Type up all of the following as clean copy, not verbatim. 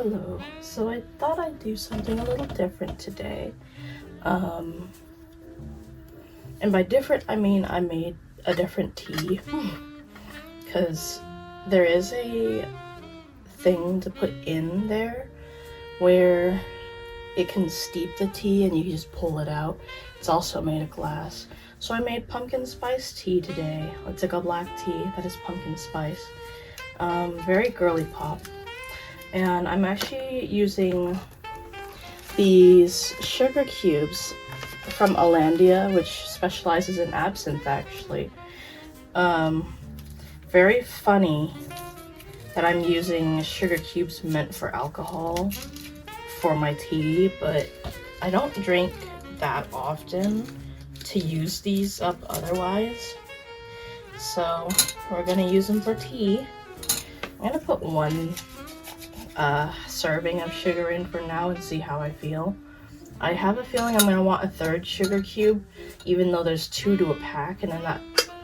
Hello. So I thought I'd do something a little different today. And by different, I mean I made a different tea. Because there is a thing to put in there where it can steep the tea and you just pull it out. It's also made of glass. So I made pumpkin spice tea today. It's like a black tea that is pumpkin spice. Very girly pop. And I'm actually using these sugar cubes from Alandia, which specializes in absinthe actually. Very funny that I'm using sugar cubes meant for alcohol for my tea, but I don't drink that often to use these up otherwise. So we're gonna use them for tea. I'm gonna put one serving of sugar in for now and see how I feel. I have a feeling I'm gonna want a third sugar cube, even though there's 2 to a pack, and then that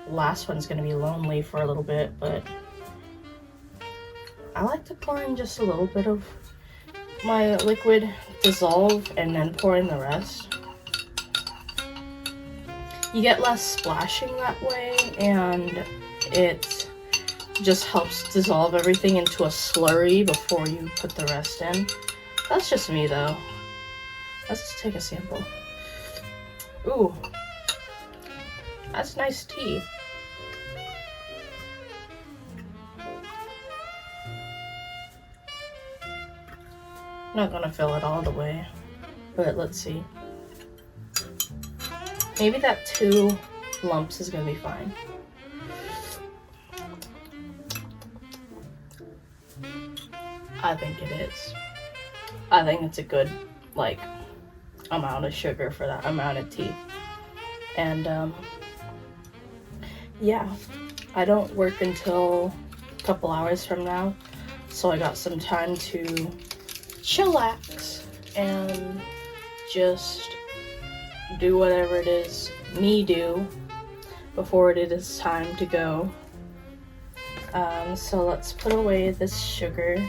last one's gonna be lonely for a little bit, but I like to pour in just a little bit of my liquid, dissolve, and then pour in the rest. You get less splashing that way, and it just helps dissolve everything into a slurry before you put the rest in. That's just me though. Let's just take a sample. Ooh, that's nice tea. Not gonna fill it all the way, but let's see. Maybe that 2 lumps is gonna be fine. I think it is. I think it's a good, like, amount of sugar for that amount of tea. And, yeah. I don't work until a couple hours from now, so I got some time to chillax and just do whatever it is me do before it is time to go. So let's put away this sugar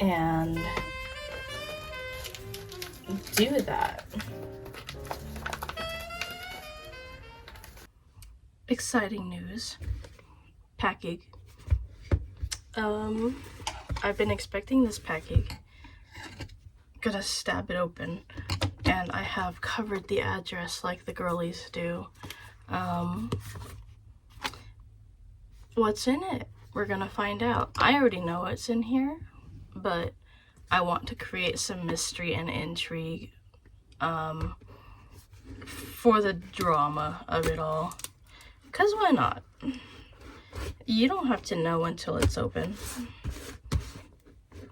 and do that. Exciting news. Package. I've been expecting this package. Gonna stab it open, and I have covered the address like the girlies do. What's in it? We're gonna find out. I already know what's in here, but I want to create some mystery and intrigue for the drama of it all. 'Cause why not? You don't have to know until it's open.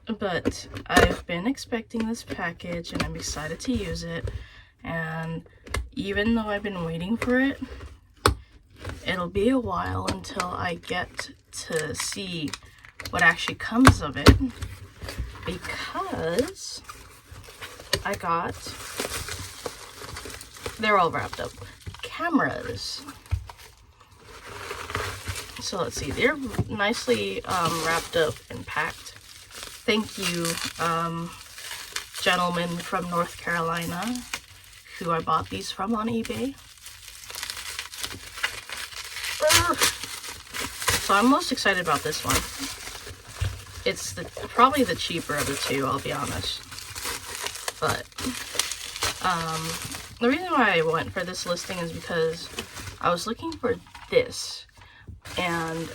But I've been expecting this package and I'm excited to use it. And even though I've been waiting for it, it'll be a while until I get to see what actually comes of it. Because I got, they're all wrapped up, cameras. So let's see, they're nicely wrapped up and packed. Thank you, gentleman from North Carolina, who I bought these from on eBay. So I'm most excited about this one. It's probably the cheaper of the 2, I'll be honest. But the reason why I went for this listing is because I was looking for this, and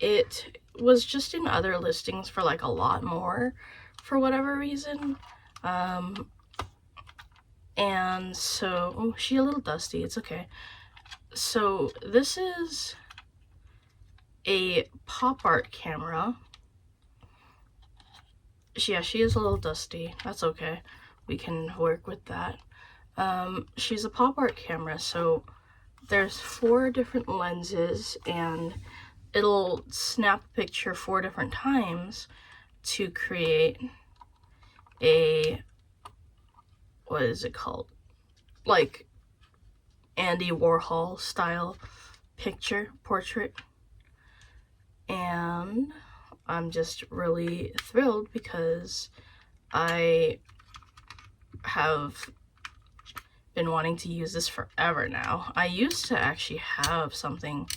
it was just in other listings for like a lot more for whatever reason. And so, oh, she's a little dusty, it's okay. So this is a pop art camera. Yeah, she is a little dusty, that's okay, we can work with that. She's a pop art camera, so there's 4 different lenses, and it'll snap a picture 4 different times to create a, what is it called? Like Andy Warhol style portrait. And I'm just really thrilled because I have been wanting to use this forever now. I used to actually have something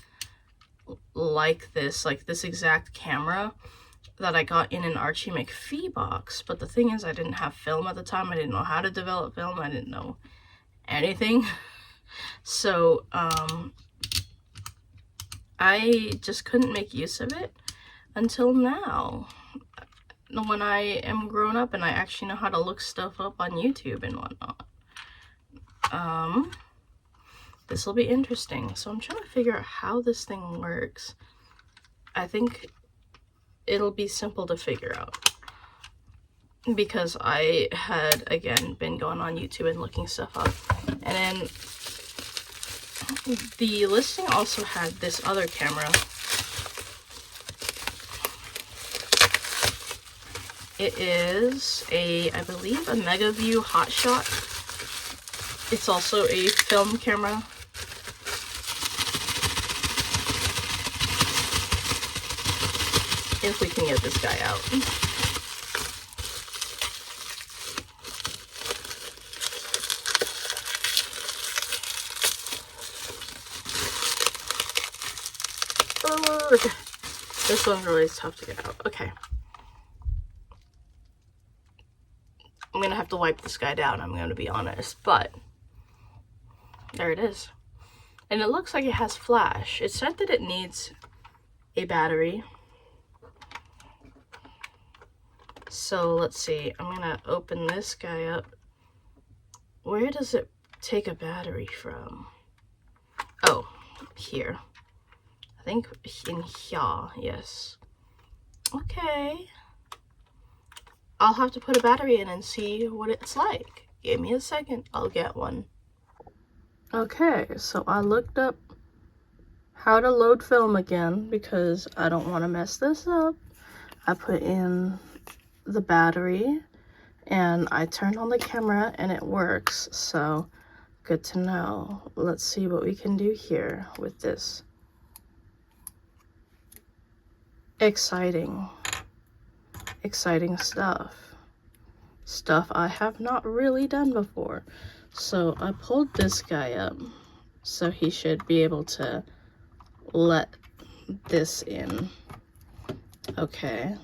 like this exact camera that I got in an Archie McPhee box, but the thing is I didn't have film at the time. I didn't know how to develop film. I didn't know anything. So I just couldn't make use of it until now, when I am grown up and I actually know how to look stuff up on YouTube and whatnot. This will be interesting. So I'm trying to figure out how this thing works. I think it'll be simple to figure out, because I had, again, been going on YouTube and looking stuff up. And then the listing also had this other camera. It is I believe, a Megaview Hotshot. It's also a film camera. If we can get this guy out. This one's really tough to get out. Okay. I'm gonna have to wipe this guy down, I'm gonna be honest, but there it is. And it looks like it has flash. It said that it needs a battery. So let's see, I'm gonna open this guy up. Where does it take a battery from? Oh, here. I think in here, yes. Okay. I'll have to put a battery in and see what it's like. Give me a second, I'll get one. Okay, so I looked up how to load film again because I don't want to mess this up. I put in the battery and I turned on the camera and it works, so good to know. Let's see what we can do here with this. Exciting stuff I have not really done before. So I pulled this guy up, so he should be able to let this in. Okay,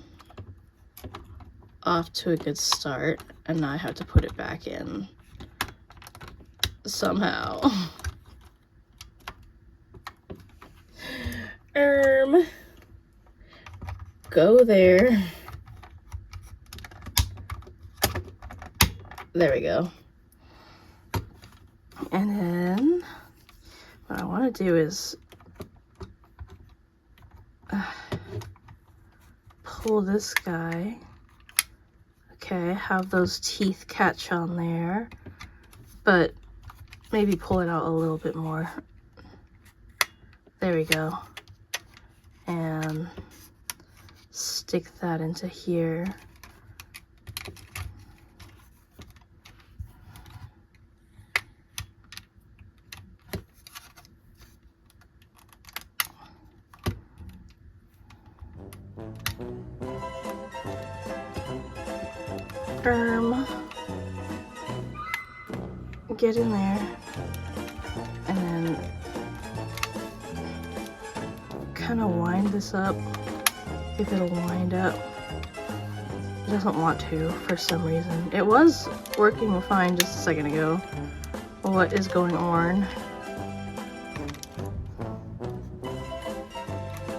off to a good start, and now I have to put it back in somehow. Go there. There we go. And then what I want to do is pull this guy. Okay, have those teeth catch on there, but maybe pull it out a little bit more. There we go. And stick that into here. Get in there, and then kind of wind this up, if it'll wind up. It doesn't want to for some reason. It was working fine just a second ago. What is going on?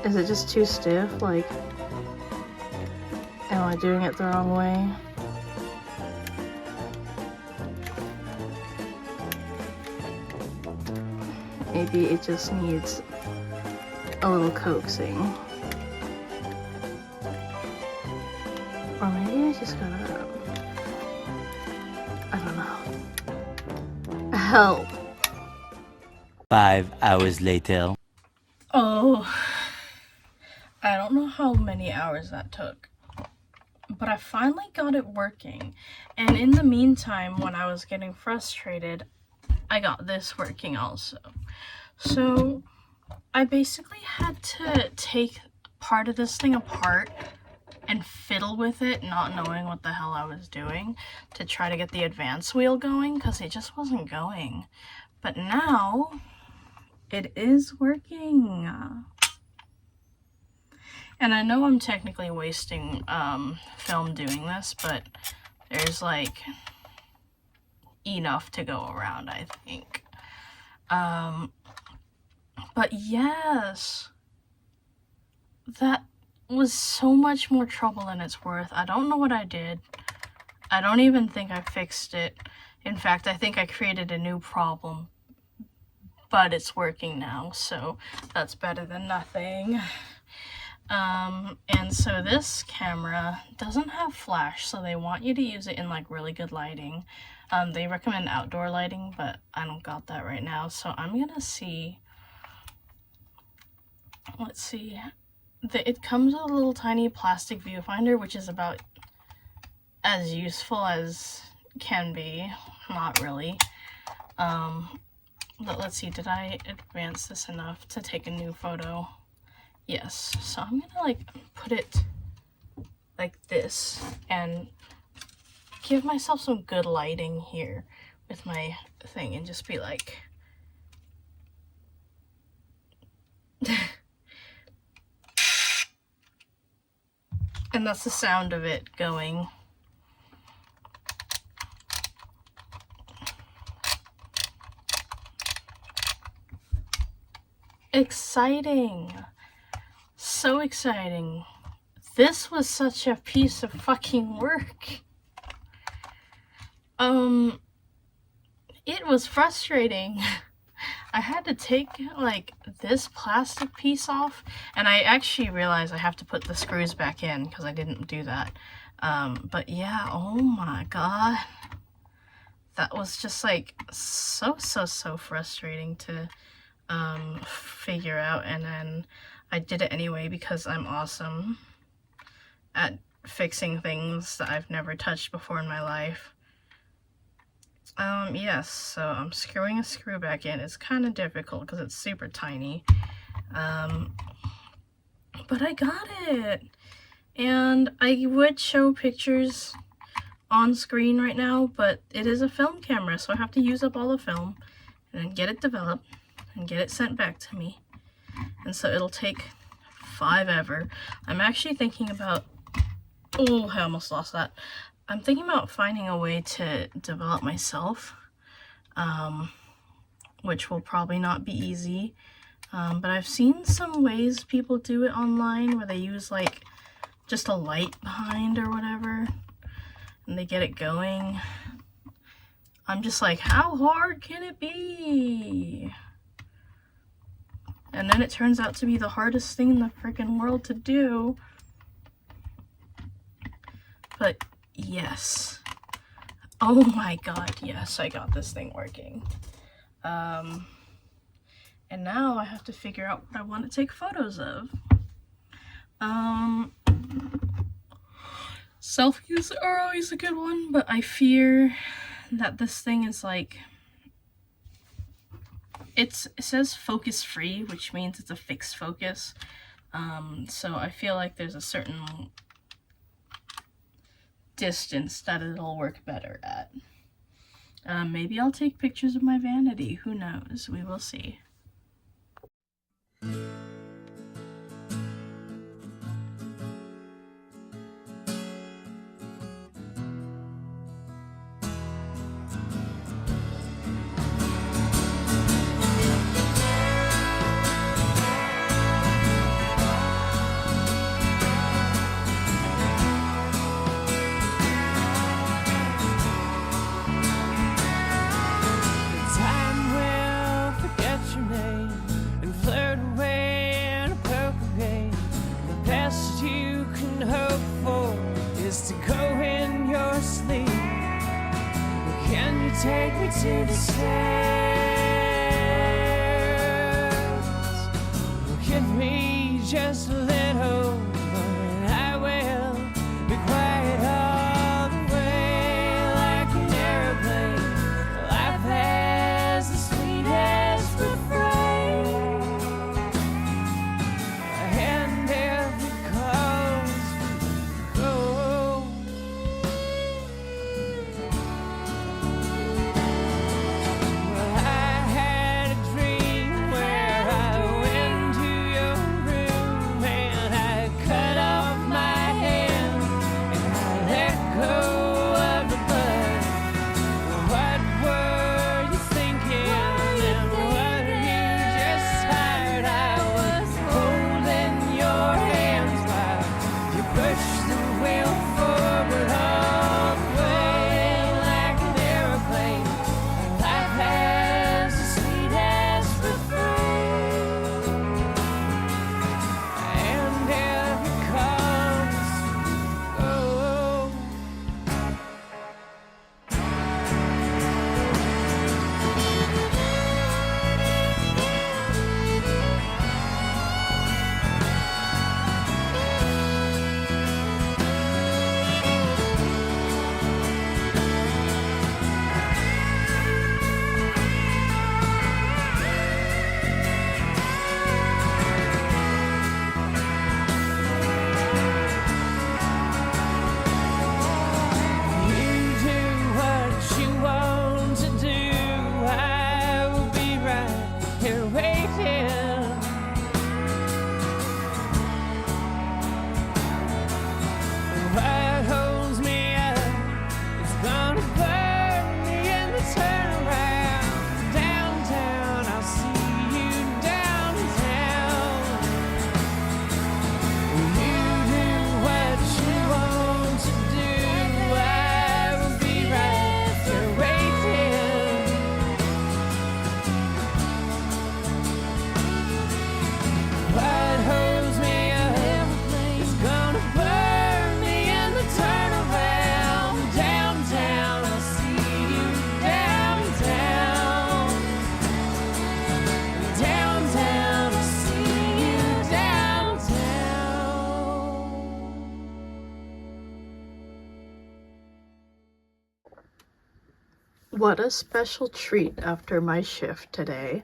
Is it just too stiff? Like, am I doing it the wrong way? Maybe it just needs a little coaxing. Or maybe I just gotta, I don't know. Help. 5 hours later. Oh, I don't know how many hours that took, but I finally got it working. And in the meantime, when I was getting frustrated, I got this working also. So I basically had to take part of this thing apart and fiddle with it, not knowing what the hell I was doing, to try to get the advance wheel going, because it just wasn't going. But now, it is working. And I know I'm technically wasting film doing this, but there's like enough to go around, I think. But yes, that was so much more trouble than it's worth. I don't know what I did. I don't even think I fixed it. In fact, I think I created a new problem, but it's working now, so that's better than nothing. And so this camera doesn't have flash, so they want you to use it in like really good lighting. They recommend outdoor lighting, but I don't got that right now, so I'm gonna see. Let's see. It comes with a little tiny plastic viewfinder, which is about as useful as can be. Not really. But let's see, did I advance this enough to take a new photo? Yes, so I'm gonna like put it like this and give myself some good lighting here with my thing and just be like and that's the sound of it going. Exciting. So exciting. This was such a piece of fucking work. It was frustrating. I had to take like this plastic piece off, and I actually realized I have to put the screws back in because I didn't do that. But yeah, oh my god. That was just like so frustrating to figure out, and then I did it anyway because I'm awesome at fixing things that I've never touched before in my life. Yes, so I'm screwing a screw back in. It's kind of difficult because it's super tiny. But I got it! And I would show pictures on screen right now, but it is a film camera, so I have to use up all the film and then get it developed and get it sent back to me. And so it'll take forever. I'm actually thinking about... Oh, I almost lost that. I'm thinking about finding a way to develop myself, which will probably not be easy. But I've seen some ways people do it online where they use like just a light behind or whatever, and they get it going. I'm just like, how hard can it be? And then it turns out to be the hardest thing in the freaking world to do. But yes. Oh my god, yes, I got this thing working. And now I have to figure out what I want to take photos of. Selfies are always a good one, but I fear that this thing is like... It says focus free, which means it's a fixed focus. So I feel like there's a certain distance that it'll work better at. Maybe I'll take pictures of my vanity. Who knows? We will see. Take me to the stairs. Give me just a little, and I will be quiet all the way, like an airplane. Life has the sweetest refrain, and if it calls What a special treat after my shift today.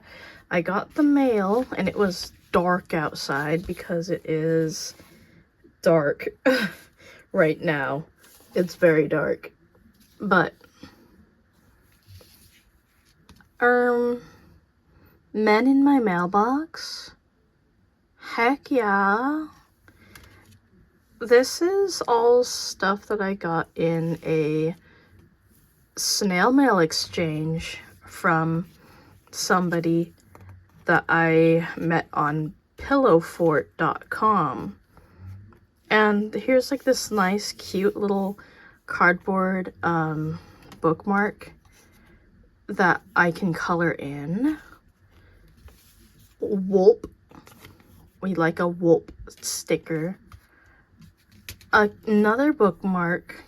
I got the mail and it was dark outside because it is dark right now. It's very dark. But men in my mailbox? Heck yeah. This is all stuff that I got in a snail mail exchange from somebody that I met on pillowfort.com. And here's like this nice, cute little cardboard bookmark that I can color in. Whoop. We like a whoop sticker. Another bookmark.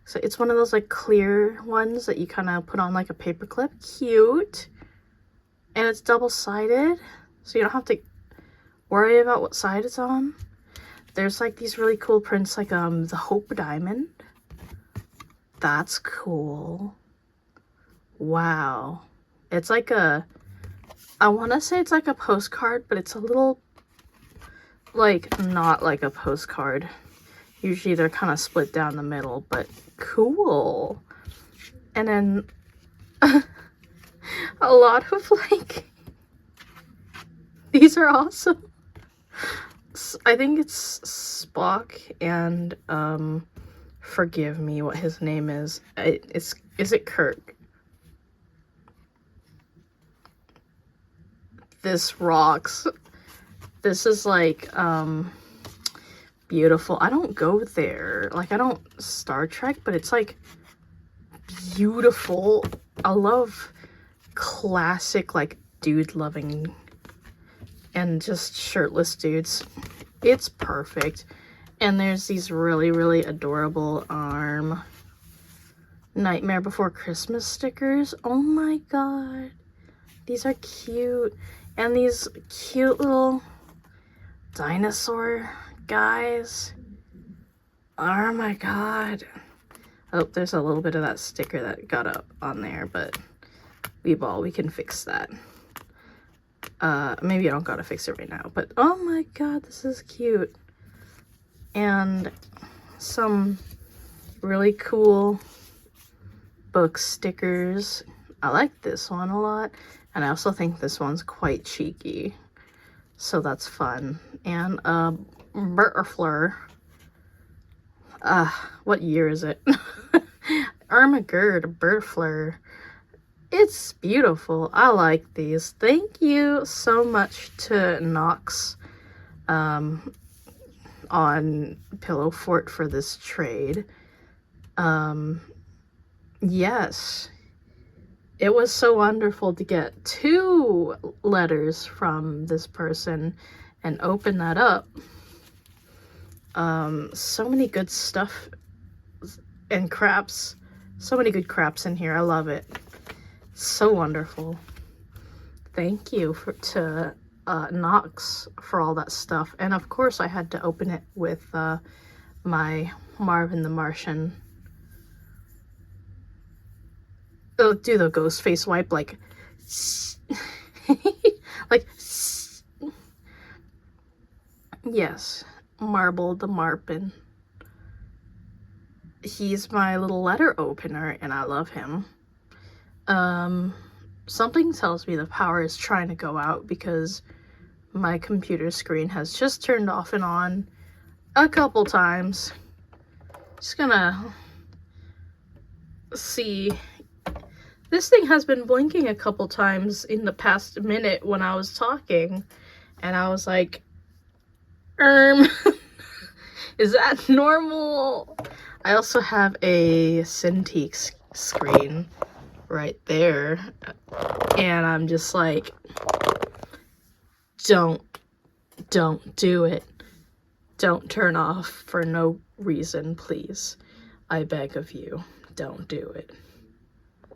So it's one of those like clear ones that you kind of put on like a paper clip. Cute. And it's double-sided, so you don't have to worry about what side it's on. There's like these really cool prints, like the Hope Diamond. That's cool. Wow. It's like a, I want to say it's like a postcard, but it's a little like not like a postcard. Usually they're kind of split down the middle, but cool. And then a lot of like, these are awesome. I think it's Spock and forgive me what his name is. Is it Kirk? This rocks. This is like beautiful. I don't go there. Like, I don't Star Trek, but it's like beautiful. I love classic like dude loving and just shirtless dudes. It's perfect. And there's these really, really adorable Nightmare Before Christmas stickers. Oh my god. These are cute. And these cute little dinosaur guys. Oh my god. Oh, there's a little bit of that sticker that got up on there, but we can fix that. Maybe I don't gotta fix it right now, but oh my god, this is cute. And some really cool book stickers. I like this one a lot, and I also think this one's quite cheeky, so that's fun. And Butterfleur. What year is it? Armagerd Butterfleur. It's beautiful. I like these. Thank you so much to Knox on Pillow Fort for this trade. Yes. It was so wonderful to get 2 letters from this person and open that up. So many good stuff and craps. So many good craps in here. I love it. So wonderful. Thank you to Knox for all that stuff. And of course I had to open it with my Marvin the Martian. Oh, do the ghost face wipe like like yes, Marble the Marpin. He's my little letter opener and I love him. Something tells me the power is trying to go out because my computer screen has just turned off and on a couple times. Just gonna see. This thing has been blinking a couple times in the past minute when I was talking, and I was like, is that normal? I also have a Cintiq screen right there, and I'm just like, don't do it. Don't turn off for no reason, please. I beg of you, don't do it.